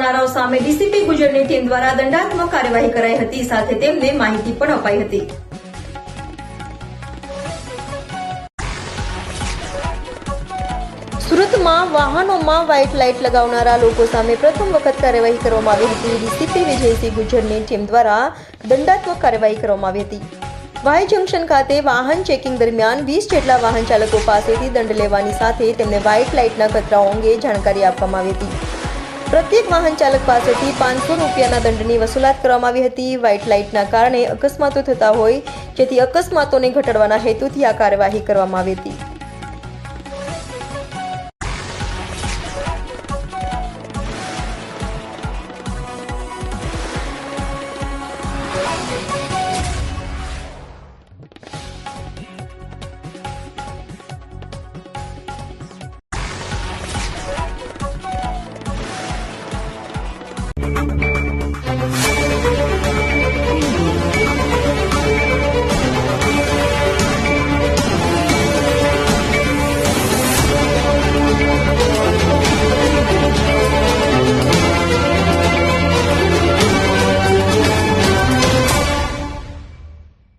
લગાવનારાઓ સામે DCP ગુજરની team દ્વારા દંડાત્મક કાર્યવાહી કરાઈ હતી, સાથે તેમને માહિતી પણ અપાઈ હતી. સુરતમાં વાહનોમાં વ્હાઇટ લાઇટ લગાવનારા લોકો સામે પ્રથમ વખત કાર્યવાહી કરવામાં આવી હતી. ડીસીપી વિજયસિંહ ગુજરની ટીમ દ્વારા દંડાત્મક કાર્યવાહી કરવામાં આવી હતી. વાય જંકશન ખાતે વાહન ચેકિંગ દરમિયાન 20 જેટલા વાહન ચાલકો પાસેથી દંડ લેવાની સાથે તેમને વ્હાઇટ લાઇટના ખતરાઓ અંગે જાણકારી આપવામાં આવી હતી. પ્રત્યેક વાહન ચાલક પાસેથી 500 રૂપિયાના દંડની વસૂલાત કરવામાં આવી હતી. વ્હાઇટ લાઇટના કારણે અકસ્માતો થતા હોય, જેથી અકસ્માતોને ઘટાડવાના હેતુથી આ કાર્યવાહી કરવામાં આવી હતી.